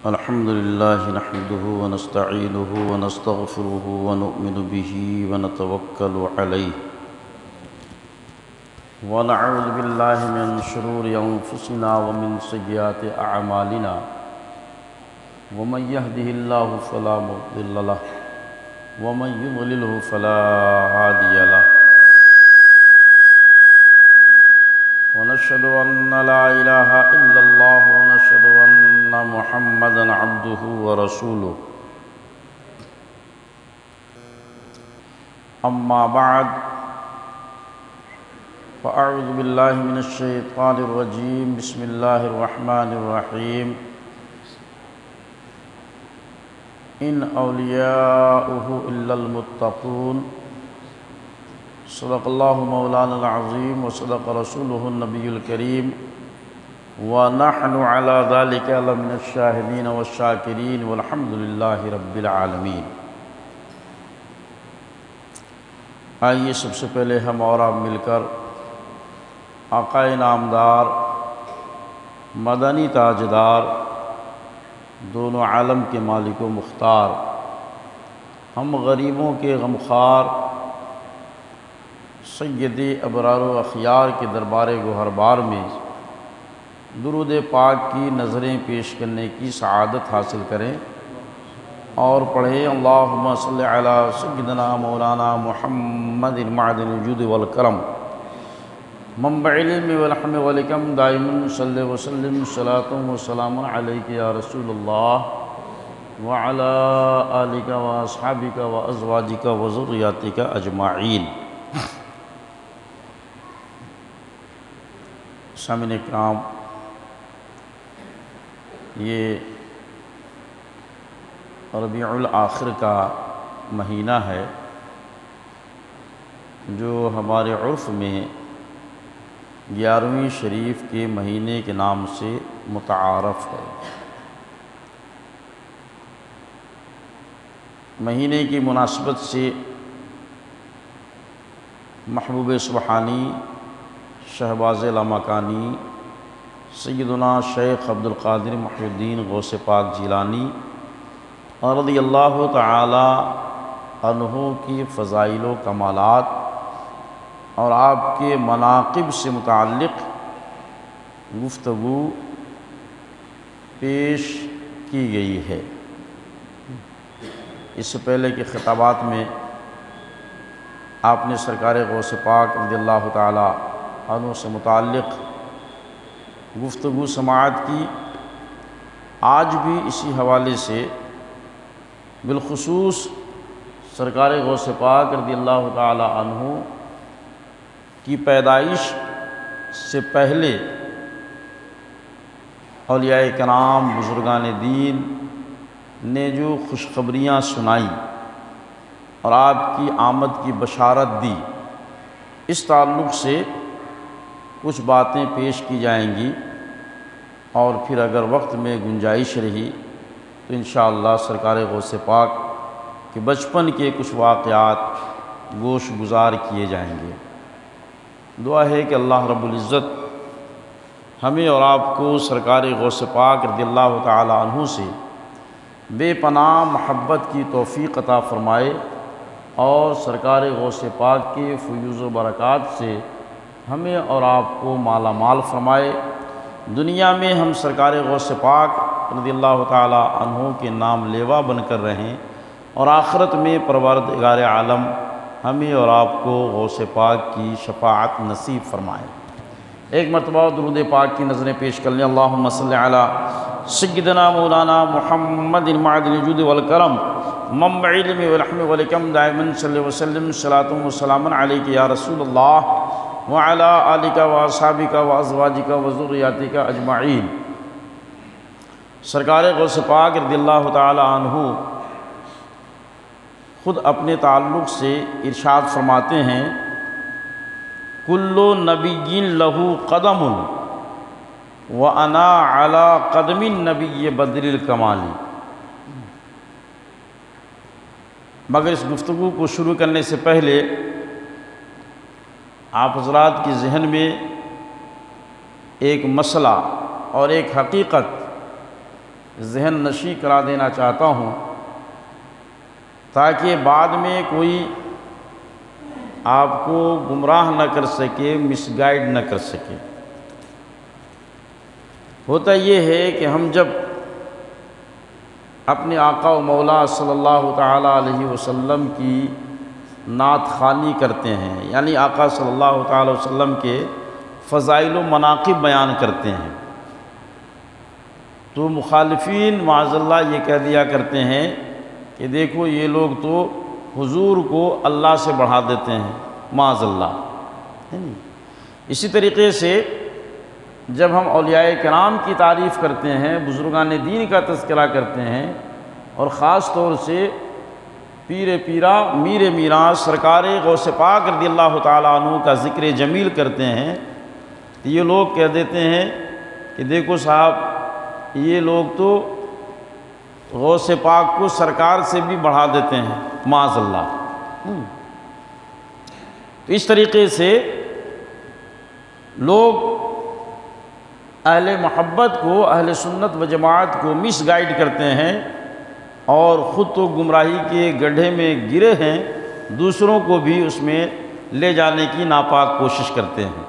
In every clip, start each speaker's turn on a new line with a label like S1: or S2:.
S1: الحمد لله نحمده ونستعينه ونستغفره ونؤمن به ونتوكل عليه ونعوذ بالله من شرور أنفسنا ومن سيئات أعمالنا ومن يهده الله فلا مضل له ومن يضلله فلا هادي له ونشهد أن لا إله إلا الله ونشهد أن محمدًا عبده ورسوله أما بعد فأعوذ بالله من الشيطان الرجيم بسم الله الرحمن الرحيم إن أولياؤه إلا المتقون صدق الله مولانا العظيم وصدق رسوله النبي الكريم ونحن على ذلك لمن الشاهدين والشاكرين والحمد لله رب العالمين۔ آئیے سب سے پہلے ہم اور آپ مل کر آقا نامدار مدنی تاجدار دونوں عالم کے مالک و مختار ہم غریبوں کے غمخوار سید ابرار و اخیار کے دربار گوہربار میں درود پاک کی نظریں پیش کرنے کی سعادت حاصل کریں اور پڑھیں اللہم صلی علی سیدنا مولانا محمد معدن الجود والکرم منبع العلم والحکمہ والحکم دائما صلی وسلم صلاۃ و سلام علیک یا رسول اللہ وعلی آلک و اصحابک و ازواجک و ذریاتک اجمعین۔ سامعین کرام، یہ ربیع الآخر کا مہینہ ہے جو ہمارے عرف میں 11ویں شریف کے مہینے کے نام سے متعارف ہے۔ مہینے کی مناسبت سے محبوب سبحانی شہباز لامکانی سیدنا شیخ عبدالقادر محی الدین غوث پاک جیلانی رضی اللہ تعالی عنہ کی فضائل و کمالات اور آپ کے مناقب سے متعلق گفتگو پیش کی گئی ہے۔ اس سے پہلے کے خطابات میں آپ نے سرکار غوث پاک رضی اللہ تعالی عنہ سے متعلق گفتگو سماعت کی۔ آج بھی اسی حوالے سے بالخصوص سرکار غوث پاک رضی اللہ تعالی عنہ کی پیدائش سے پہلے اولیاء کرام بزرگان دین نے جو خوشخبریاں سنائیں اور آپ کی آمد کی بشارت دی، اس تعلق سے کچھ باتیں پیش کی جائیں گی اور پھر اگر وقت میں گنجائش رہی تو انشاءاللہ سرکار غوث پاک کے بچپن کے کچھ واقعات گوش گزار کیے جائیں گے۔ دعا ہے کہ اللہ رب العزت ہمیں اور آپ کو سرکار غوث پاک رضی اللہ تعالی عنہ سے بے پناہ محبت کی توفیق عطا فرمائے اور سرکار غوث پاک کے فیوض و برکات سے ہمیں اور آپ کو مالا مال فرمائے۔ دنیا میں ہم سرکار غوث پاک رضی اللہ تعالی عنہ کے نام لیوا بن کر رہیں اور آخرت میں پروردگار عالم ہمیں اور آپ کو غوث پاک کی شفاعت نصیب فرمائے۔ ایک مرتبہ درود پاک کی نظریں پیش کر لیں۔ اللہم صلی علی سیدنا مولانا محمد معدن الجود والکرم منبع العلم والحکمہ والحکم دائما صلی وسلم صلاۃ و سلام علیک یا رسول اللہ وعلی آلک و اصحابک و ازواجک و ذریاتک اجمعین۔ سرکار غوث پاک رضی اللہ تعالی عنہ خود اپنے تعلق سے ارشاد فرماتے ہیں کل نبی لہ قدم وانا علی قدم النبی بدر الکمال۔ مگر اس گفتگو کو شروع کرنے سے پہلے آپ حضرات کی ذہن میں ایک مسئلہ اور ایک حقیقت ذہن نشی کرا دینا چاہتا ہوں تاکہ بعد میں کوئی آپ کو گمراہ نہ کر سکے، مس گائیڈ نہ کر سکے۔ ہوتا یہ ہے کہ ہم جب اپنے آقا و مولا صلی اللہ تعالیٰ علیہ وسلم کی نعت خوانی کرتے ہیں، یعنی آقا صلی اللہ تعالیٰ علیہ وسلم کے فضائل و مناقب بیان کرتے ہیں، تو مخالفین معاذ اللہ یہ کہہ دیا کرتے ہیں کہ دیکھو یہ لوگ تو حضور کو اللہ سے بڑھا دیتے ہیں، معاذ اللہ۔ اسی طریقے سے جب ہم اولیاء کرام کی تعریف کرتے ہیں، بزرگان دین کا تذکرہ کرتے ہیں، اور خاص طور سے پیر پیرا میر میراں سرکار غوث پاک رضی اللہ تعالیٰ عنہ کا ذکر جمیل کرتے ہیں، تو یہ لوگ کہہ دیتے ہیں کہ دیکھو صاحب یہ لوگ تو غوث پاک کو سرکار سے بھی بڑھا دیتے ہیں، معاذ اللہ۔ تو اس طریقے سے لوگ اہل محبت کو، اہل سنت و جماعت کو مس گائیڈ کرتے ہیں اور خود تو گمراہی کے گڈھے میں گرے ہیں، دوسروں کو بھی اس میں لے جانے کی ناپاک کوشش کرتے ہیں۔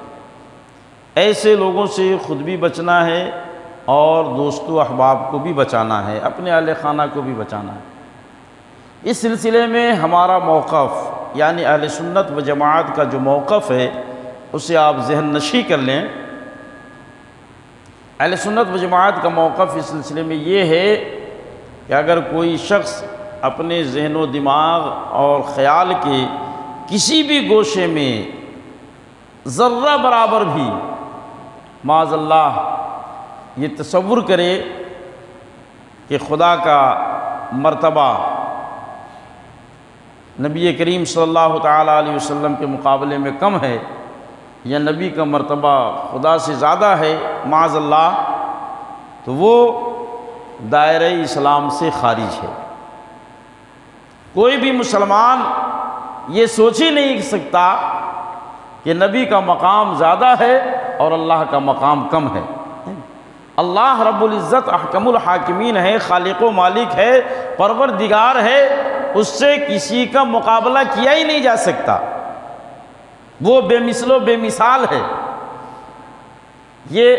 S1: ایسے لوگوں سے خود بھی بچنا ہے اور دوست و احباب کو بھی بچانا ہے، اپنے اہل خانہ کو بھی بچانا ہے۔ اس سلسلے میں ہمارا موقف، یعنی اہل سنت و جماعت کا جو موقف ہے اسے آپ ذہن نشی کر لیں۔ اہل سنت و جماعت کا موقف اس سلسلے میں یہ ہے کہ اگر کوئی شخص اپنے ذہن و دماغ اور خیال کے کسی بھی گوشے میں ذرہ برابر بھی معاذ اللہ یہ تصور کرے کہ خدا کا مرتبہ نبی کریم صلی اللہ تعالیٰ علیہ وسلم کے مقابلے میں کم ہے، یا نبی کا مرتبہ خدا سے زیادہ ہے معاذ اللہ، تو وہ دائرہ اسلام سے خارج ہے۔ کوئی بھی مسلمان یہ سوچ ہی نہیں سکتا کہ نبی کا مقام زیادہ ہے اور اللہ کا مقام کم ہے۔ اللہ رب العزت احکم الحاکمین ہے، خالق و مالک ہے، پروردگار ہے، اس سے کسی کا مقابلہ کیا ہی نہیں جا سکتا، وہ بے مثل و بے مثال ہے۔ یہ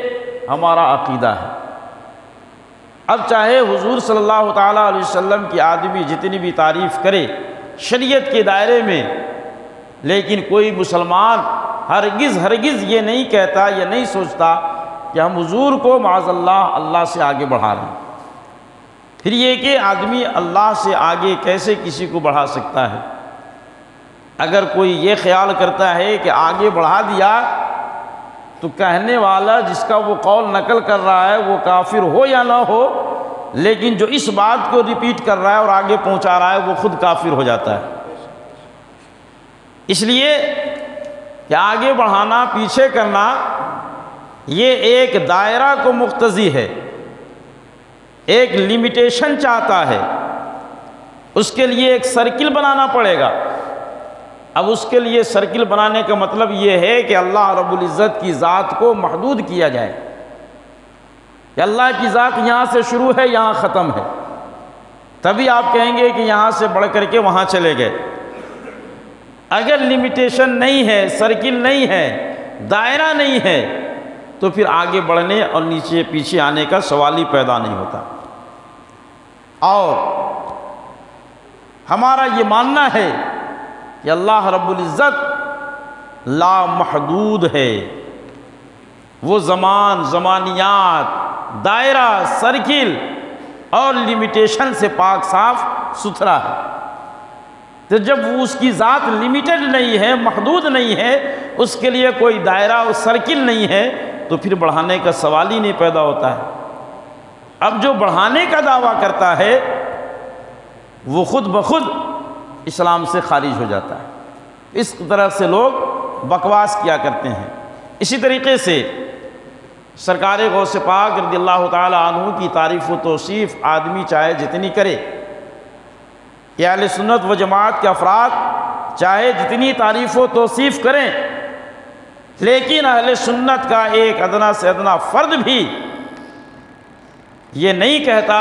S1: ہمارا عقیدہ ہے۔ اب چاہے حضور صلی اللہ تعالیٰ علیہ وسلم کی آدمی جتنی بھی تعریف کرے شریعت کے دائرے میں، لیکن کوئی مسلمان ہرگز یہ نہیں کہتا یا نہیں سوچتا کہ ہم حضور کو معاذ اللہ سے آگے بڑھا رہے ہیں۔ پھر یہ کہ آدمی اللہ سے آگے کیسے کسی کو بڑھا سکتا ہے؟ اگر کوئی یہ خیال کرتا ہے کہ آگے بڑھا دیا تو کہنے والا جس کا وہ قول نقل کر رہا ہے وہ کافر ہو یا نہ ہو، لیکن جو اس بات کو ریپیٹ کر رہا ہے اور آگے پہنچا رہا ہے وہ خود کافر ہو جاتا ہے۔ اس لیے کہ آگے بڑھانا، پیچھے کرنا، یہ ایک دائرہ کو مقتضی ہے، ایک لمیٹیشن چاہتا ہے، اس کے لیے ایک سرکل بنانا پڑے گا۔ اب اس کے لیے سرکل بنانے کا مطلب یہ ہے کہ اللہ رب العزت کی ذات کو محدود کیا جائے کہ اللہ کی ذات یہاں سے شروع ہے، یہاں ختم ہے، تبھی آپ کہیں گے کہ یہاں سے بڑھ کر کے وہاں چلے گئے۔ اگر لمیٹیشن نہیں ہے، سرکل نہیں ہے، دائرہ نہیں ہے، تو پھر آگے بڑھنے اور نیچے پیچھے آنے کا سوال ہی پیدا نہیں ہوتا۔ اور ہمارا یہ ماننا ہے کہ اللہ رب العزت لا محدود ہے، وہ زمانیات، دائرہ، سرکل اور لمیٹیشن سے پاک صاف ستھرا ہے۔ تو جب وہ اس کی ذات لمیٹڈ نہیں ہے، محدود نہیں ہے، اس کے لیے کوئی دائرہ اور سرکل نہیں ہے، تو پھر بڑھانے کا سوال ہی نہیں پیدا ہوتا ہے۔ اب جو بڑھانے کا دعویٰ کرتا ہے وہ خود بخود اسلام سے خارج ہو جاتا ہے۔ اس طرح سے لوگ بکواس کیا کرتے ہیں۔ اسی طریقے سے سرکار غوث پاک رضی اللہ تعالی عنہ کی تعریف و توصیف آدمی چاہے جتنی کرے، یا اہل سنت و جماعت کے افراد چاہے جتنی تعریف و توصیف کریں، لیکن اہل سنت کا ایک ادنا سے ادنا فرد بھی یہ نہیں کہتا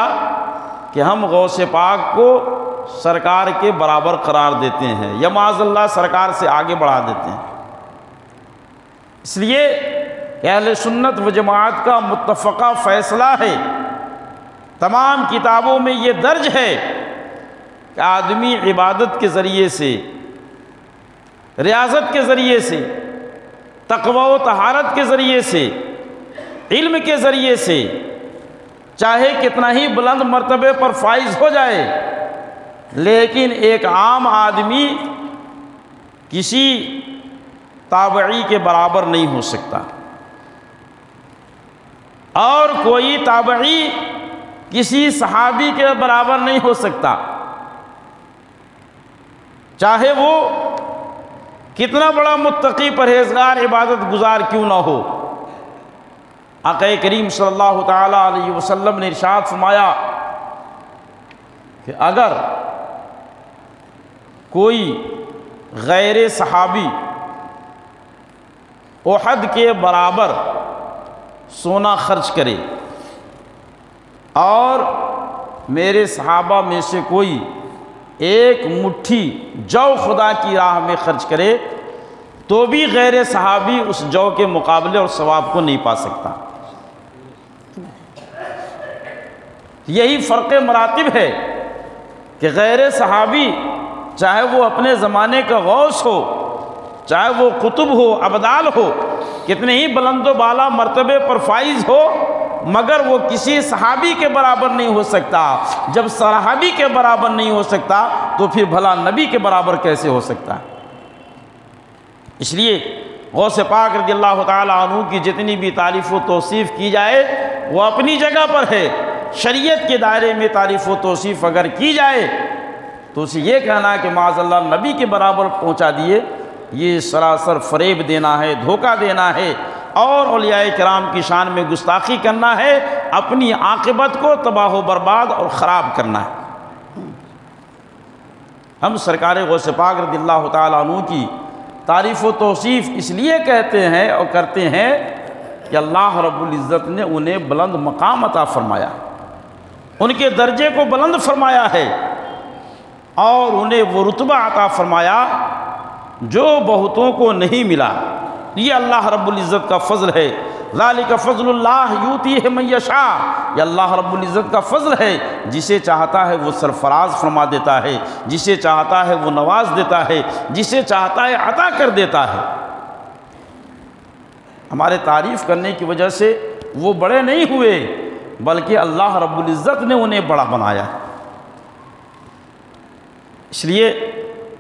S1: کہ ہم غوث پاک کو سرکار کے برابر قرار دیتے ہیں یا معاذ اللہ سرکار سے آگے بڑھا دیتے ہیں۔ اس لیے اہل سنت و جماعت کا متفقہ فیصلہ ہے، تمام کتابوں میں یہ درج ہے کہ آدمی عبادت کے ذریعے سے، ریاضت کے ذریعے سے، تقوی و طہارت کے ذریعے سے، علم کے ذریعے سے چاہے کتنا ہی بلند مرتبے پر فائز ہو جائے، لیکن ایک عام آدمی کسی تابعی کے برابر نہیں ہو سکتا، اور کوئی تابعی کسی صحابی کے برابر نہیں ہو سکتا، چاہے وہ کتنا بڑا متقی پرہیزگار عبادت گزار کیوں نہ ہو۔ آقا کریم صلی اللہ تعالیٰ علیہ وسلم نے ارشاد فرمایا کہ اگر کوئی غیر صحابی احد کے برابر سونا خرچ کرے اور میرے صحابہ میں سے کوئی ایک مٹھی جو خدا کی راہ میں خرچ کرے تو بھی غیر صحابی اس جو کے مقابلے اور ثواب کو نہیں پا سکتا۔ یہی فرق مراتب ہے کہ غیر صحابی چاہے وہ اپنے زمانے کا غوث ہو، چاہے وہ قطب ہو، ابدال ہو، کتنے ہی بلند و بالا مرتبے پر فائز ہو، مگر وہ کسی صحابی کے برابر نہیں ہو سکتا۔ جب صحابی کے برابر نہیں ہو سکتا تو پھر بھلا نبی کے برابر کیسے ہو سکتا ہے؟ اس لیے غوث پاک رضی اللہ تعالیٰ عنہ کی جتنی بھی تعریف و توصیف کی جائے وہ اپنی جگہ پر ہے۔ شریعت کے دائرے میں تعریف و توصیف اگر کی جائے تو اسے یہ کہنا کہ معاذ اللہ نبی کے برابر پہنچا دیے، یہ سراسر فریب دینا ہے، دھوکہ دینا ہے، اور اولیاء کرام کی شان میں گستاخی کرنا ہے، اپنی عاقبت کو تباہ و برباد اور خراب کرنا ہے۔ ہم سرکار غوث پاک رضی اللہ تعالیٰ عنہ کی تعریف و توصیف اس لیے کہتے ہیں اور کرتے ہیں کہ اللہ رب العزت نے انہیں بلند مقام عطا فرمایا، ان کے درجے کو بلند فرمایا ہے، اور انہیں وہ رتبہ عطا فرمایا جو بہتوں کو نہیں ملا۔ یہ اللہ رب العزت کا فضل ہے۔ ذالک فضل اللہ یؤتیہ من یشاء، یہ اللہ رب العزت کا فضل ہے، جسے چاہتا ہے وہ سرفراز فرما دیتا ہے، جسے چاہتا ہے وہ نواز دیتا ہے، جسے چاہتا ہے عطا کر دیتا ہے۔ ہمارے تعریف کرنے کی وجہ سے وہ بڑے نہیں ہوئے، بلکہ اللہ رب العزت نے انہیں بڑا بنایا۔ اس لیے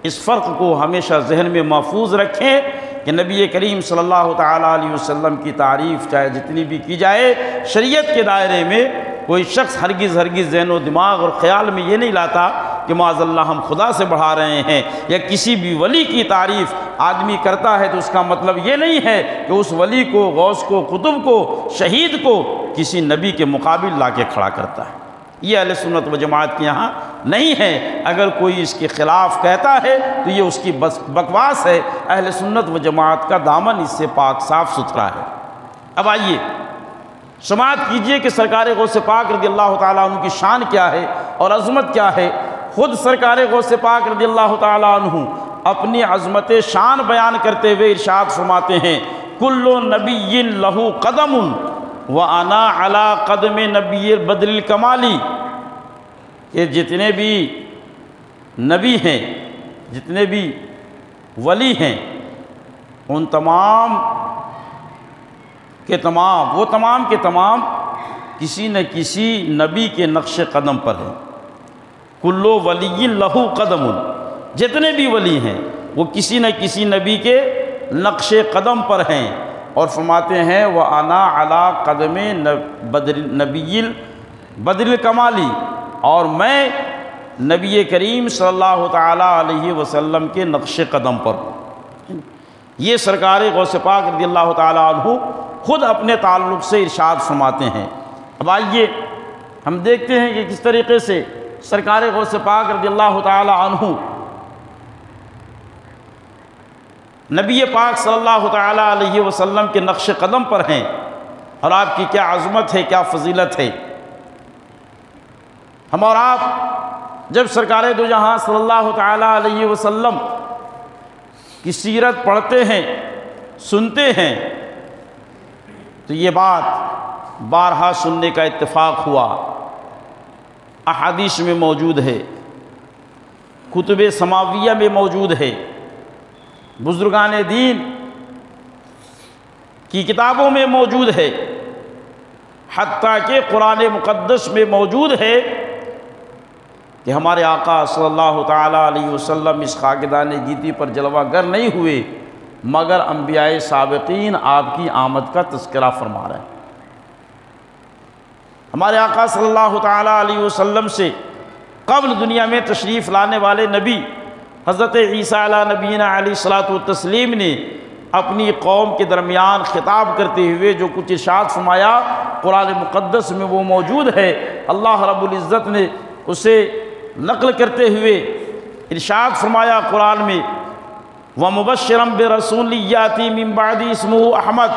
S1: اس فرق کو ہمیشہ ذہن میں محفوظ رکھیں کہ نبی کریم صلی اللہ تعالیٰ علیہ وسلم کی تعریف چاہے جتنی بھی کی جائے، شریعت کے دائرے میں کوئی شخص ہرگز ذہن و دماغ اور خیال میں یہ نہیں لاتا کہ معاذ اللہ ہم خدا سے بڑھا رہے ہیں، یا کسی بھی ولی کی تعریف آدمی کرتا ہے تو اس کا مطلب یہ نہیں ہے کہ اس ولی کو، غوث کو، قطب کو، شہید کو کسی نبی کے مقابل لا کے کھڑا کرتا ہے۔ یہ اہل سنت و جماعت کے یہاں نہیں ہے۔ اگر کوئی اس کے خلاف کہتا ہے تو یہ اس کی بکواس ہے۔ اہل سنت و جماعت کا دامن اس سے پاک صاف ستھرا ہے۔ اب آئیے سماعت کیجئے کہ سرکار غوث پاک رضی اللہ تعالیٰ عنہ کی شان کیا ہے اور عظمت کیا ہے۔ خود سرکار غوث پاک رضی اللہ تعالیٰ عنہ اپنی عظمت شان بیان کرتے ہوئے ارشاد فرماتے ہیں، کل نبی لہ قدم وَأَنَا عَلَىٰ قَدْمِ نَبِيِّ الْبَدْرِ الْكَمَالِ، کہ جتنے بھی نبی ہیں، جتنے بھی ولی ہیں، ان تمام کے تمام، وہ تمام کے تمام کسی نہ کسی نبی کے نقش قدم پر ہیں۔ کلو ولی لہو قدم، جتنے بھی ولی ہیں وہ کسی نہ کسی نبی کے نقش قدم پر ہیں، اور فرماتے ہیں وَأَنَا عَلَىٰ قَدْمِ نَبِيِّ الْبَدْرِ الْكَمَالِ، اور میں نبی کریم صلی اللہ تعالیٰ علیہ وسلم کے نقش قدم پر ہوں۔ یہ سرکار غوث پاک رضی اللہ تعالیٰ عنہ خود اپنے تعلق سے ارشاد فرماتے ہیں۔ اب آئیے ہم دیکھتے ہیں کہ کس طریقے سے سرکار غوث پاک رضی اللہ تعالیٰ عنہ نبی پاک صلی اللہ تعالیٰ علیہ وسلم کے نقش قدم پر ہیں، اور آپ کی کیا عظمت ہے، کیا فضیلت ہے۔ ہم اور آپ جب سرکار دو جہاں صلی اللہ تعالیٰ علیہ وسلم کی سیرت پڑھتے ہیں، سنتے ہیں، تو یہ بات بارہا سننے کا اتفاق ہوا، احادیث میں موجود ہے، کتب سماویہ میں موجود ہے، بزرگان دین کی کتابوں میں موجود ہے، حتیٰ کہ قرآن مقدس میں موجود ہے کہ ہمارے آقا صلی اللہ تعالیٰ علیہ وسلم اس خاکدان گیتی پر جلوہ گر نہیں ہوئے مگر انبیاء سابقین آپ کی آمد کا تذکرہ فرما رہے ہیں۔ ہمارے آقا صلی اللہ تعالیٰ علیہ وسلم سے قبل دنیا میں تشریف لانے والے نبی حضرت عیسیٰ علیہ نبینا علیہ الصلوۃ والتسلیم نے اپنی قوم کے درمیان خطاب کرتے ہوئے جو کچھ ارشاد فرمایا قرآن مقدس میں وہ موجود ہے۔ اللہ رب العزت نے اسے نقل کرتے ہوئے ارشاد فرمایا قرآن میں، وَمُبَشِّرًا بِرَسُولٍ يَأْتِي مِن بَعْدِهِ اسْمُهُ احمد۔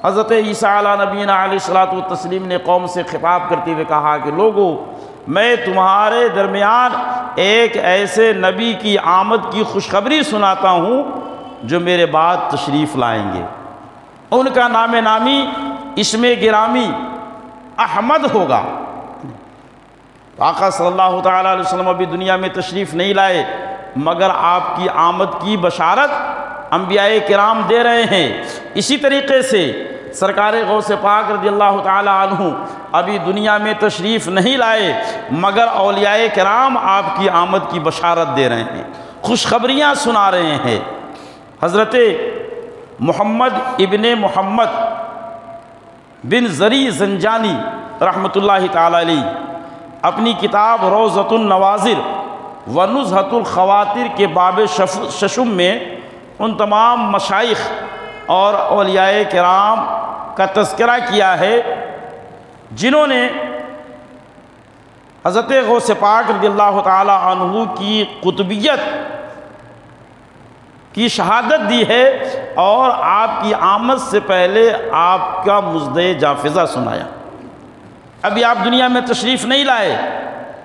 S1: حضرت عیسیٰ علیہ نبینا علیہ الصلوۃ والتسلیم نے قوم سے خطاب کرتے ہوئے کہا کہ لوگو، میں تمہارے درمیان ایک ایسے نبی کی آمد کی خوشخبری سناتا ہوں جو میرے بعد تشریف لائیں گے، ان کا نام نامی اسم گرامی احمد ہوگا۔ آقا صلی اللہ تعالیٰ علیہ وسلم ابھی دنیا میں تشریف نہیں لائے مگر آپ کی آمد کی بشارت انبیاء کرام دے رہے ہیں۔ اسی طریقے سے سرکار غوث پاک رضی اللہ تعالیٰ عنہ ابھی دنیا میں تشریف نہیں لائے مگر اولیاء کرام آپ کی آمد کی بشارت دے رہے ہیں، خوشخبریاں سنا رہے ہیں۔ حضرت محمد ابن محمد بن زری زنجانی رحمۃ اللہ تعالیٰ علیہ اپنی کتاب روضۃ النواظر و نزہۃ الخواطر کے باب ششم میں ان تمام مشائخ اور اولیاء کرام کا تذکرہ کیا ہے جنہوں نے حضرت غوث پاک رضی اللہ تعالی عنہ کی قطبیت کی شہادت دی ہے اور آپ کی آمد سے پہلے آپ کا مژدہ جافزہ سنایا۔ ابھی آپ دنیا میں تشریف نہیں لائے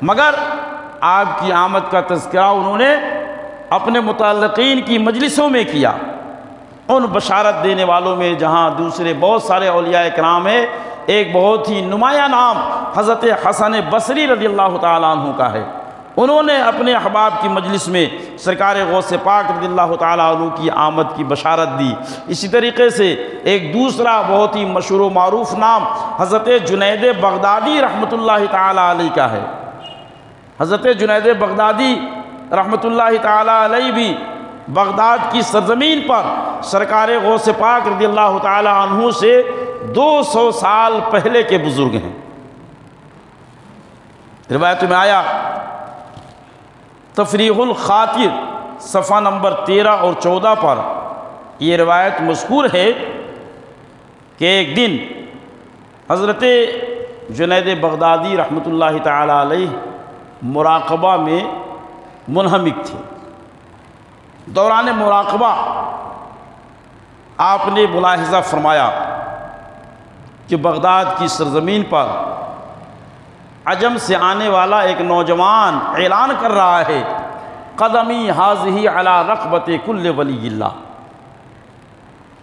S1: مگر آپ کی آمد کا تذکرہ انہوں نے اپنے متعلقین کی مجلسوں میں کیا۔ ان بشارت دینے والوں میں جہاں دوسرے بہت سارے اولیاء کرام ہیں، ایک بہت ہی نمایاں نام حضرت حسن بصری رضی اللہ تعالیٰ عنہ کا ہے۔ انہوں نے اپنے احباب کی مجلس میں سرکار غوث پاک رضی اللہ تعالیٰ عنہ کی آمد کی بشارت دی۔ اسی طریقے سے ایک دوسرا بہت ہی مشہور و معروف نام حضرت جنید بغدادی رحمۃ اللہ تعالیٰ علیہ کا ہے۔ حضرت جنید بغدادی رحمۃ اللہ تعالیٰ علیہ بھی بغداد کی سرزمین پر سرکار غوث پاک رضی اللہ تعالیٰ عنہ سے 200 سال پہلے کے بزرگ ہیں۔ روایت میں آیا تفریح الخاطر صفحہ نمبر 13 اور 14 پر یہ روایت مذکور ہے کہ ایک دن حضرت جنید بغدادی رحمۃ اللہ تعالیٰ علیہ مراقبہ میں منہمک تھے۔ دوران مراقبہ آپ نے ملاحظہ فرمایا کہ بغداد کی سرزمین پر عجم سے آنے والا ایک نوجوان اعلان کر رہا ہے، قدمی حاضی علی رقبت کل ولی اللہ۔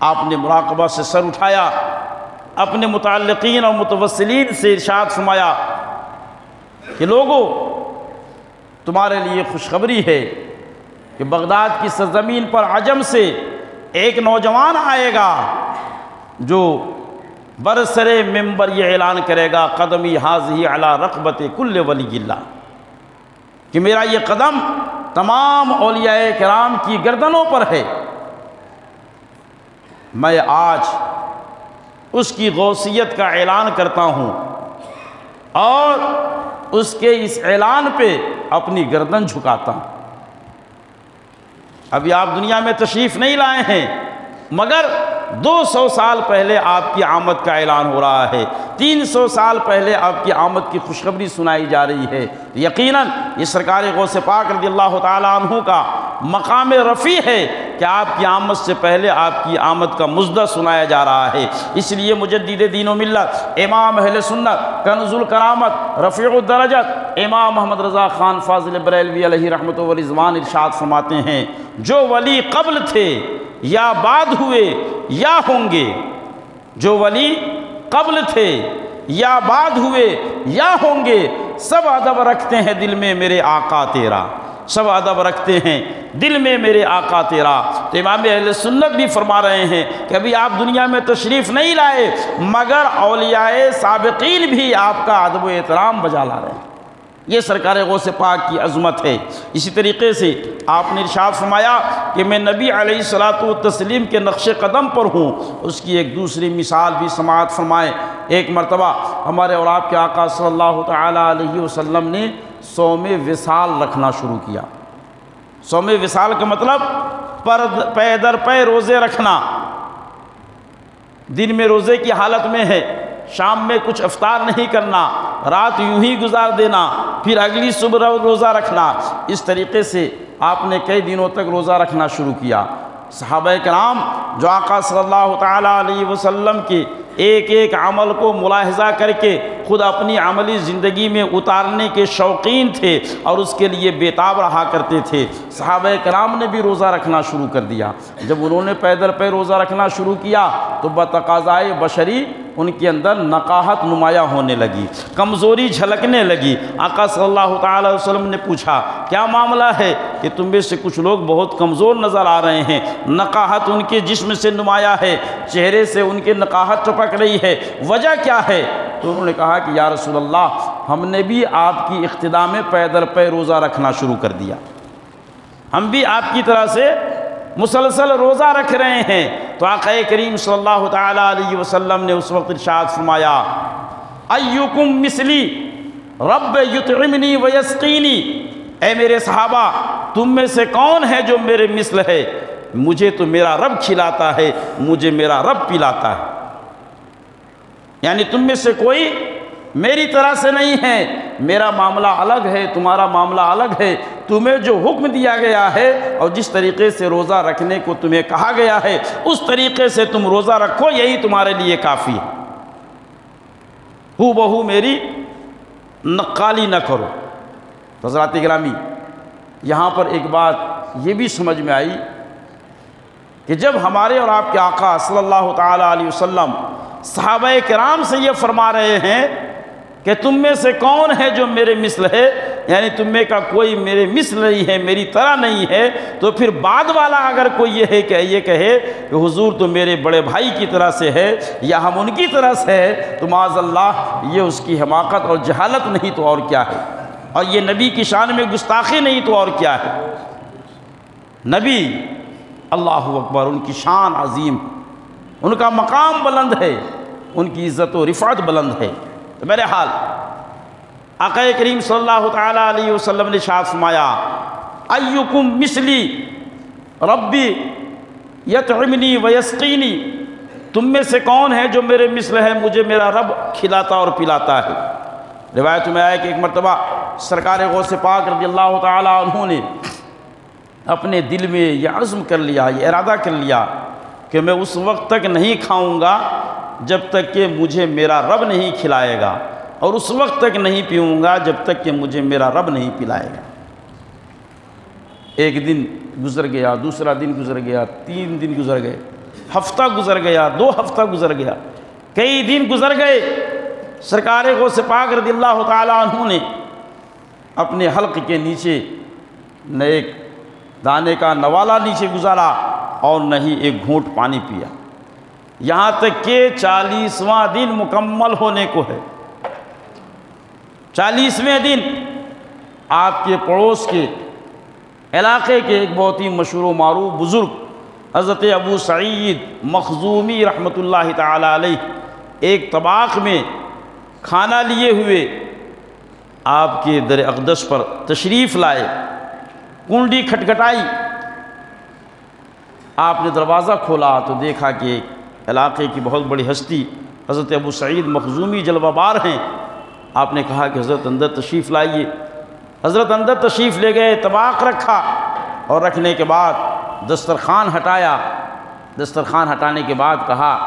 S1: آپ نے مراقبہ سے سر اٹھایا، اپنے متعلقین اور متوسلین سے ارشاد فرمایا کہ لوگو، تمہارے لیے خوشخبری ہے کہ بغداد کی سرزمین پر عجم سے ایک نوجوان آئے گا جو برسر ممبر یہ اعلان کرے گا، قدمی حاضی علی رقبت کل ولی اللہ، کہ میرا یہ قدم تمام اولیاء کرام کی گردنوں پر ہے۔ میں آج اس کی غوثیت کا اعلان کرتا ہوں اور اس کے اس اعلان پہ اپنی گردن جھکاتا ہوں۔ ابھی آپ دنیا میں تشریف نہیں لائے ہیں مگر 200 سال پہلے آپ کی آمد کا اعلان ہو رہا ہے، 300 سال پہلے آپ کی آمد کی خوشخبری سنائی جا رہی ہے۔ یقیناً یہ سرکار غوث پاک رضی اللہ تعالیٰ عنہ کا مقام رفیع ہے کہ آپ کی آمد سے پہلے آپ کی آمد کا مزدہ سنایا جا رہا ہے۔ اس لیے مجدد دین و ملت، امام اہل سنت، کنز الکرامت، رفیع الدرجات امام محمد رضا خان فاضل بریلوی علیہ رحمۃ و رضوان ارشاد فرماتے ہیں، جو ولی قبل تھے یا بعد ہوئے یا ہوں گے، جو ولی قبل تھے یا بعد ہوئے یا ہوں گے، سب ادب رکھتے ہیں دل میں میرے آقا تیرا، سب ادب رکھتے ہیں دل میں میرے آقا تیرا۔ تو امام اہل سنت بھی فرما رہے ہیں کہ ابھی آپ دنیا میں تشریف نہیں لائے، مگر اولیاء سابقین بھی آپ کا ادب و احترام بجا لا رہے ہیں۔ یہ سرکار غوث پاک کی عظمت ہے۔ اسی طریقے سے آپ نے ارشاد فرمایا کہ میں نبی علیہ الصلوۃ والتسلیم کے نقش قدم پر ہوں۔ اس کی ایک دوسری مثال بھی سماعت فرمائیں۔ ایک مرتبہ ہمارے اور آپ کے آقا صلی اللہ تعالیٰ علیہ وسلم نے صوم وصال رکھنا شروع کیا۔ صوم وصال کا مطلب پے در پے روزے رکھنا، دن میں روزے کی حالت میں ہے، شام میں کچھ افطار نہیں کرنا، رات یوں ہی گزار دینا، پھر اگلی صبح روزہ رکھنا۔ اس طریقے سے آپ نے کئی دنوں تک روزہ رکھنا شروع کیا۔ صحابہ کرام جو آقا صلی اللہ تعالیٰ علیہ وسلم کے ایک ایک عمل کو ملاحظہ کر کے خود اپنی عملی زندگی میں اتارنے کے شوقین تھے اور اس کے لیے بیتاب رہا کرتے تھے، صحابہ کرام نے بھی روزہ رکھنا شروع کر دیا۔ جب انہوں نے پیدل پہ روزہ رکھنا شروع کیا تو بتقاضائے بشری ان کے اندر نقاہت نمایاں ہونے لگی، کمزوری جھلکنے لگی۔ آقا صلی اللہ تعالیٰ علیہ وسلم نے پوچھا کیا معاملہ ہے کہ تم میں سے کچھ لوگ بہت کمزور نظر آ رہے ہیں، نقاہت ان کے جسم سے نمایاں ہے، چہرے سے ان کے نقاہت ٹپک رہی ہے، وجہ کیا ہے؟ تو انہوں نے کہا کہ یا رسول اللہ ہم نے بھی آپ کی اقتداء میں پیدل پہ روزہ رکھنا شروع کر دیا، ہم بھی آپ کی طرح سے مسلسل روزہ رکھ رہے ہیں۔ تو آقا کریم صلی اللہ تعالیٰ علیہ وسلم نے اس وقت ارشاد فرمایا ایکم مثلی رب یطعمنی ویسقینی، اے میرے صحابہ تم میں سے کون ہے جو میرے مثل ہے؟ مجھے تو میرا رب کھلاتا ہے، مجھے میرا رب پلاتا ہے، یعنی تم میں سے کوئی میری طرح سے نہیں ہے، میرا معاملہ الگ ہے، تمہارا معاملہ الگ ہے۔ تمہیں جو حکم دیا گیا ہے اور جس طریقے سے روزہ رکھنے کو تمہیں کہا گیا ہے اس طریقے سے تم روزہ رکھو، یہی تمہارے لیے کافی ہے، ہو بہو میری نقالی نہ کرو۔ حضرات گرامی، یہاں پر ایک بات یہ بھی سمجھ میں آئی کہ جب ہمارے اور آپ کے آقا صلی اللہ تعالیٰ علیہ وسلم صحابہ کرام سے یہ فرما رہے ہیں کہ تم میں سے کون ہے جو میرے مثل ہے، یعنی تم میں کا کوئی میرے مثل نہیں ہے، میری طرح نہیں ہے، تو پھر بعد والا اگر کوئی یہ کہے کہ حضور تو میرے بڑے بھائی کی طرح سے ہے یا ہم ان کی طرح سے ہے، تو معاذ اللہ یہ اس کی حماقت اور جہالت نہیں تو اور کیا ہے، اور یہ نبی کی شان میں گستاخی نہیں تو اور کیا ہے۔ نبی اللہ اکبر، ان کی شان عظیم، ان کا مقام بلند ہے، ان کی عزت و رفعت بلند ہے۔ تو میرے حال آقا کریم صلی اللہ تعالیٰ علیہ وسلم نے ارشاد فرمایا ایکم مثلی ربی یطعمنی ویسقینی، تم میں سے کون ہے جو میرے مثل ہے، مجھے میرا رب کھلاتا اور پلاتا ہے۔ روایت میں آیا کہ ایک مرتبہ سرکار غوث پاک رضی اللہ تعالیٰ عنہ نے اپنے دل میں یہ عزم کر لیا، یہ ارادہ کر لیا کہ میں اس وقت تک نہیں کھاؤں گا جب تک کہ مجھے میرا رب نہیں کھلائے گا، اور اس وقت تک نہیں پیوں گا جب تک کہ مجھے میرا رب نہیں پلائے گا۔ ایک دن گزر گیا، دوسرا دن گزر گیا، 3 دن گزر گئے، ہفتہ گزر گیا، 2 ہفتہ گزر گیا، کئی دن گزر گئے۔ سرکار غوث پاک رضی اللہ تعالیٰ عنہ نے اپنے حلق کے نیچے نہ ایک دانے کا نوالا نیچے گزارا اور نہ ہی ایک گھونٹ پانی پیا، یہاں تک کہ 40واں دن مکمل ہونے کو ہے۔ 40ویں دن آپ کے پڑوس کے علاقے کے ایک بہت ہی مشہور و معروف بزرگ حضرت ابو سعید مخزومی رحمۃ اللہ تعالی علیہ ایک طباق میں کھانا لیے ہوئے آپ کے در اقدس پر تشریف لائے، کنڈی کھٹکھٹائی، آپ نے دروازہ کھولا تو دیکھا کہ علاقے کی بہت بڑی ہستی حضرت ابو سعید مخزومی جلوہ بار ہیں۔ آپ نے کہا کہ حضرت اندر تشریف لائیے۔ حضرت اندر تشریف لے گئے، طباق رکھا اور رکھنے کے بعد دسترخوان ہٹایا، دسترخوان ہٹانے کے بعد کہا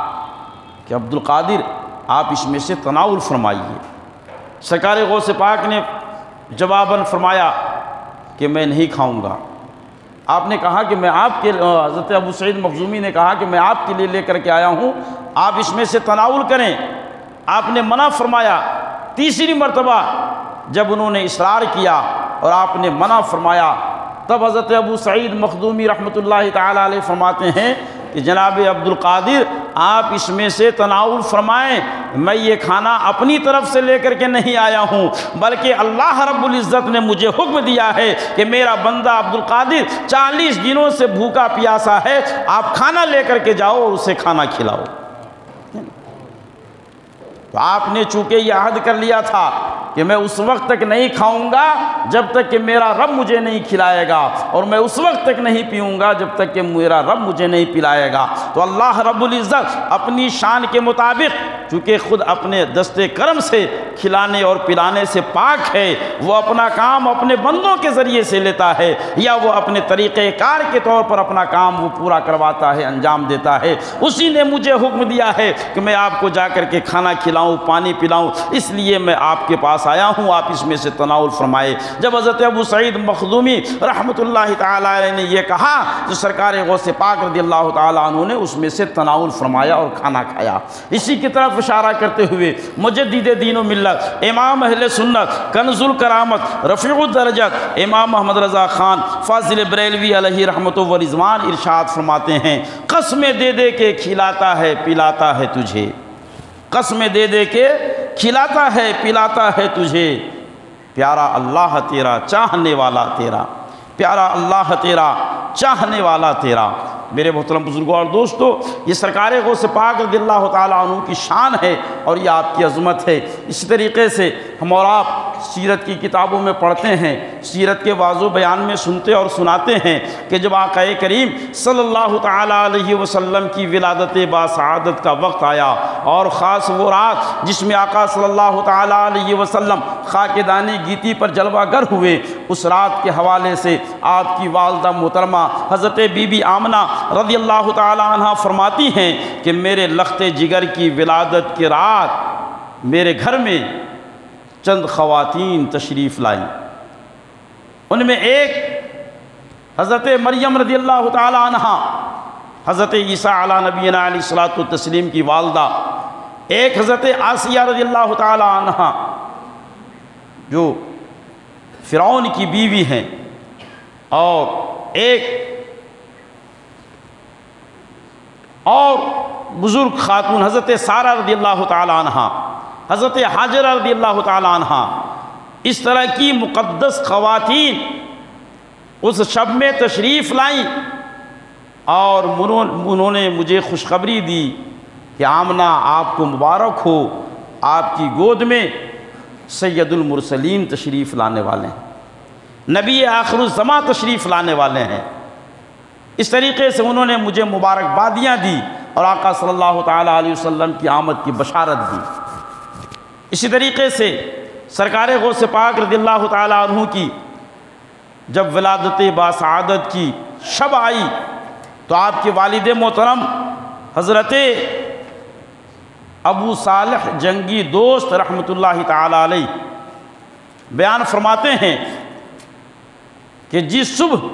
S1: کہ عبد القادر آپ اس میں سے تناول فرمائیے۔ سرکار غوث پاک نے جواباً فرمایا کہ میں نہیں کھاؤں گا۔ آپ نے کہا کہ میں آپ کے حضرت ابو سعید مخزومی نے کہا کہ میں آپ کے لیے لے کر کے آیا ہوں، آپ اس میں سے تناول کریں۔ آپ نے منع فرمایا۔ تیسری مرتبہ جب انہوں نے اصرار کیا اور آپ نے منع فرمایا، تب حضرت ابو سعید مخزومی رحمۃ اللہ تعالیٰ علیہ فرماتے ہیں کہ جناب عبد القادر آپ اس میں سے تناول فرمائیں، میں یہ کھانا اپنی طرف سے لے کر کے نہیں آیا ہوں، بلکہ اللہ رب العزت نے مجھے حکم دیا ہے کہ میرا بندہ عبد القادر 40 دنوں سے بھوکا پیاسا ہے، آپ کھانا لے کر کے جاؤ اور اسے کھانا کھلاؤ۔ تو آپ نے چونکہ یہ عہد کر لیا تھا کہ میں اس وقت تک نہیں کھاؤں گا جب تک کہ میرا رب مجھے نہیں کھلائے گا، اور میں اس وقت تک نہیں پیوں گا جب تک کہ میرا رب مجھے نہیں پلائے گا۔ تو اللہ رب العزت اپنی شان کے مطابق چونکہ خود اپنے دست کرم سے کھلانے اور پلانے سے پاک ہے، وہ اپنا کام اپنے بندوں کے ذریعے سے لیتا ہے یا وہ اپنے طریقہ کار کے طور پر اپنا کام وہ پورا کرواتا ہے، انجام دیتا ہے، اسی نے مجھے حکم دیا ہے کہ میں آپ کو جا کر کے کھانا کھلاؤں، پانی پلاؤں، اس لیے میں آپ کے پاس آیا ہوں، آپ اس میں سے تناول فرمائے۔ جب حضرت ابو سعید مخزومی رحمۃ اللہ تعالیٰ علیہ نے یہ کہا تو سرکار غوث پاک رضی اللہ تعالیٰ عنہ نے اس میں سے تناول فرمایا اور کھانا کھایا۔ اسی کی طرف اشارہ کرتے ہوئے مجدد دین و ملت، امام اہل سنت، کنز الکرامت، رفیع الدرجات امام محمد رضا خان فاضل بریلوی علیہ رحمت و رضوان ارشاد فرماتے ہیں، قسمیں دے دے کے کھلاتا ہے پلاتا ہے تجھے، قسمیں دے دے کے کھلاتا ہے پلاتا ہے تجھے، پیارا اللہ تیرا چاہنے والا تیرا، پیارا اللہ تیرا چاہنے والا تیرا۔ میرے محترم بزرگوں اور دوستو، یہ سرکار غوث پاک رضی اللہ تعالیٰ عنہ کی شان ہے اور یہ آپ کی عظمت ہے۔ اسی طریقے سے ہم اور آپ سیرت کی کتابوں میں پڑھتے ہیں، سیرت کے واضح بیان میں سنتے اور سناتے ہیں کہ جب آقا کریم صلی اللہ تعالیٰ علیہ وسلم کی ولادت باسعادت کا وقت آیا، اور خاص وہ رات جس میں آقا صلی اللہ تعالیٰ علیہ وسلم خاک دانی گیتی پر جلوہ گر ہوئے، اس رات کے حوالے سے آپ کی والدہ محترمہ حضرت بی بی آمنہ رضی اللہ تعالیٰ عنہ فرماتی ہیں کہ میرے لخت جگر کی ولادت کی رات میرے گھر میں چند خواتین تشریف لائیں، ان میں ایک حضرت مریم رضی اللہ تعالیٰ عنہ، حضرت عیسیٰ علیہ نبینا علیہ الصلوۃ والتسلیم کی والدہ، ایک حضرت آسیہ رضی اللہ تعالیٰ عنہ جو فرعون کی بیوی ہیں، اور ایک اور بزرگ خاتون حضرت سارہ رضی اللہ تعالیٰ عنہ، حضرت حاجرہ رضی اللہ تعالیٰ عنہ، اس طرح کی مقدس خواتین اس شب میں تشریف لائیں، اور انہوں نے مجھے خوشخبری دی کہ آمنہ آپ کو مبارک ہو، آپ کی گود میں سید المرسلین تشریف لانے والے ہیں، نبی آخر الزماں تشریف لانے والے ہیں۔ اس طریقے سے انہوں نے مجھے مبارکبادیاں دی اور آقا صلی اللہ تعالیٰ علیہ وسلم کی آمد کی بشارت دی۔ اسی طریقے سے سرکار غوث پاک رضی اللہ تعالیٰ عنہ کی جب ولادت باسعادت کی شب آئی تو آپ کے والد محترم حضرت ابو صالح جنگی دوست رحمۃ اللہ تعالیٰ علیہ بیان فرماتے ہیں کہ جس صبح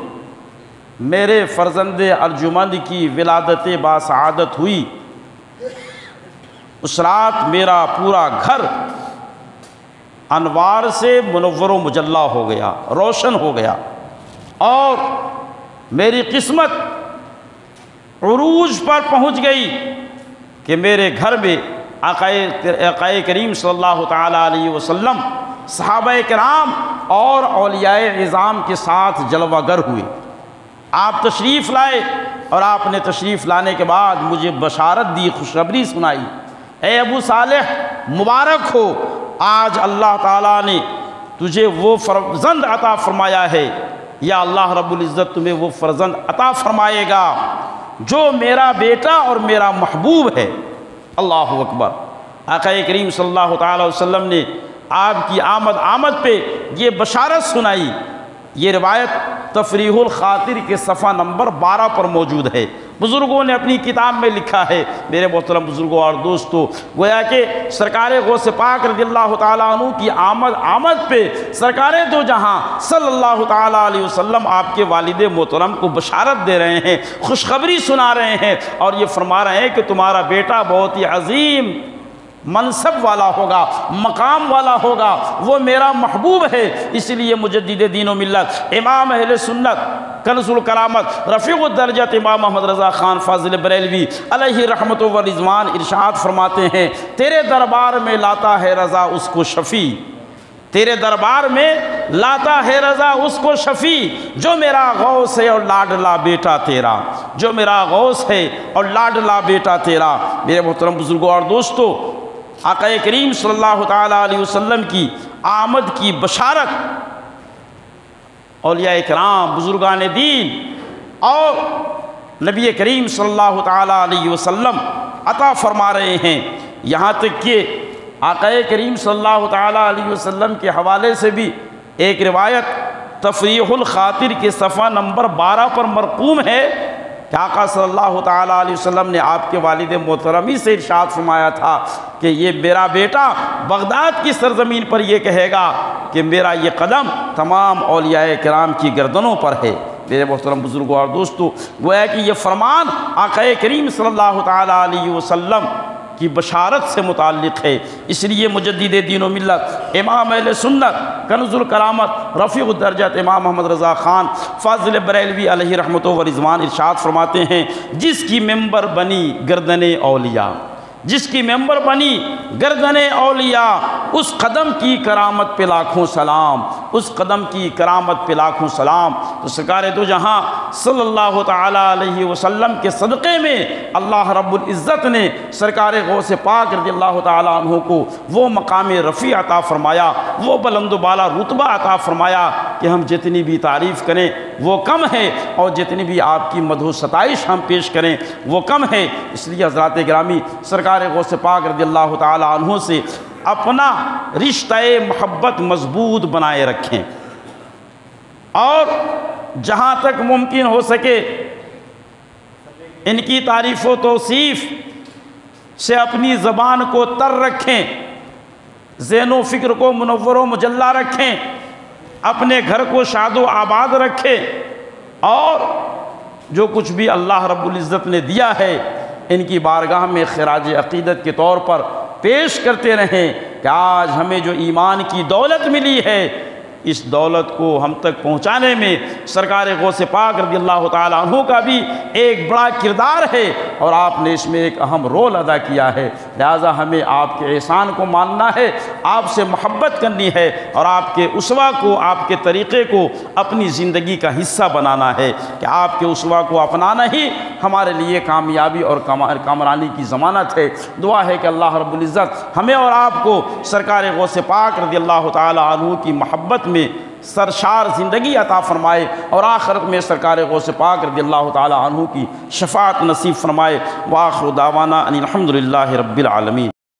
S1: میرے فرزند ارجمند کی ولادت باسعادت ہوئی، اس رات میرا پورا گھر انوار سے منور و مجلہ ہو گیا، روشن ہو گیا، اور میری قسمت عروج پر پہنچ گئی کہ میرے گھر میں آقا کریم صلی اللہ تعالیٰ علیہ وسلم، صحابہ کرام اور اولیاء عظام کے ساتھ جلوہ گر ہوئے۔ آپ تشریف لائے اور آپ نے تشریف لانے کے بعد مجھے بشارت دی، خوشخبری سنائی، اے ابو صالح مبارک ہو، آج اللہ تعالیٰ نے تجھے وہ فرزند عطا فرمایا ہے، یا اللہ رب العزت تمہیں وہ فرزند عطا فرمائے گا جو میرا بیٹا اور میرا محبوب ہے۔ اللہ اکبر۔ آقا کریم صلی اللہ تعالیٰ وسلم نے آپ کی آمد پہ یہ بشارت سنائی۔ یہ روایت تفریح الخاطر کے صفحہ نمبر 12 پر موجود ہے۔ بزرگوں نے اپنی کتاب میں لکھا ہے، میرے محترم بزرگوں اور دوستو، گویا کہ سرکار غوث پاک رضی اللہ تعالیٰ عنہ کی آمد پہ سرکار دو جہاں صلی اللہ تعالیٰ علیہ وسلم آپ کے والد محترم کو بشارت دے رہے ہیں، خوشخبری سنا رہے ہیں، اور یہ فرما رہے ہیں کہ تمہارا بیٹا بہت ہی عظیم منصب والا ہوگا، مقام والا ہوگا، وہ میرا محبوب ہے۔ اس لیے مجدد دین و ملت امام اہل سنت کنز الکرامت رفیع الدرجات امام محمد رضا خان فاضل بریلوی علیہ رحمت و رضوان ارشاد فرماتے ہیں، تیرے دربار میں لاتا ہے رضا اس کو شفیع، تیرے دربار میں لاتا ہے رضا اس کو شفیع، جو میرا غوث ہے اور لاڈلا بیٹا تیرا، جو میرا غوث ہے اور لاڈلا بیٹا تیرا۔ میرے محترم بزرگوں اور دوستو، آقا کریم صلی اللہ تعالیٰ علیہ وسلم کی آمد کی بشارت اولیاء کرام، بزرگان دین اور نبی کریم صلی اللہ تعالیٰ علیہ وسلم عطا فرما رہے ہیں، یہاں تک کہ آقا کریم صلی اللہ تعالیٰ علیہ وسلم کے حوالے سے بھی ایک روایت تفریح الخاطر کے صفحہ نمبر 12 پر مرقوم ہے کہ آقا صلی اللہ تعالیٰ علیہ وسلم نے آپ کے والد محترمی سے ارشاد فرمایا تھا کہ یہ میرا بیٹا بغداد کی سرزمین پر یہ کہے گا کہ میرا یہ قدم تمام اولیاء کرام کی گردنوں پر ہے۔ میرے محترم بزرگوں اور دوستو، گویا کہ یہ فرمان آقا کریم صلی اللہ تعالیٰ علیہ وسلم کی بشارت سے متعلق ہے۔ اس لیے مجدد دین و ملت امام اہل سنت کنز الکرامت رفیع الدرجات امام محمد رضا خان فاضل بریلوی علیہ رحمت و رضوان ارشاد فرماتے ہیں، جس کی ممبر بنی گردن اولیاء، جس کی ممبر بنی گردن اولیاء، اس قدم کی کرامت پہ لاکھوں سلام، اس قدم کی کرامت پہ لاکھوں سلام۔ تو سرکار دو جہاں صلی اللہ تعالیٰ علیہ وسلم کے صدقے میں اللہ رب العزت نے سرکار غوث پاک رضی اللہ تعالیٰ عنہ کو وہ مقام رفیع عطا فرمایا، وہ بلند و بالا رتبہ عطا فرمایا کہ ہم جتنی بھی تعریف کریں وہ کم ہے، اور جتنی بھی آپ کی مدح و ستائش ہم پیش کریں وہ کم ہے۔ اس لیے حضرات گرامی، سرکار غوث پاک رضی اللہ تعالیٰ عنہ سے اپنا رشتہ محبت مضبوط بنائے رکھیں، اور جہاں تک ممکن ہو سکے ان کی تعریف و توصیف سے اپنی زبان کو تر رکھیں، ذہن و فکر کو منور و مجلہ رکھیں، اپنے گھر کو شاد و آباد رکھیں، اور جو کچھ بھی اللہ رب العزت نے دیا ہے ان کی بارگاہ میں خراج عقیدت کے طور پر پیش کرتے رہیں کہ آج ہمیں جو ایمان کی دولت ملی ہے، اس دولت کو ہم تک پہنچانے میں سرکار غوث پاک رضی اللہ تعالیٰ عنہ کا بھی ایک بڑا کردار ہے، اور آپ نے اس میں ایک اہم رول ادا کیا ہے۔ لہٰذا ہمیں آپ کے احسان کو ماننا ہے، آپ سے محبت کرنی ہے، اور آپ کے اسوہ کو، آپ کے طریقے کو اپنی زندگی کا حصہ بنانا ہے کہ آپ کے اسوہ کو اپنانا ہی ہمارے لیے کامیابی اور کامرانی کی ضمانت ہے۔ دعا ہے کہ اللہ رب العزت ہمیں اور آپ کو سرکار غوث پاک رضی اللہ تعالیٰ عنہ کی محبت میں سرشار زندگی عطا فرمائے، اور آخرت میں سرکار غوث پاک رضی اللہ تعالیٰ عنہ کی شفاعت نصیب فرمائے۔ وآخر دعوانا ان الحمدللہ رب العالمین۔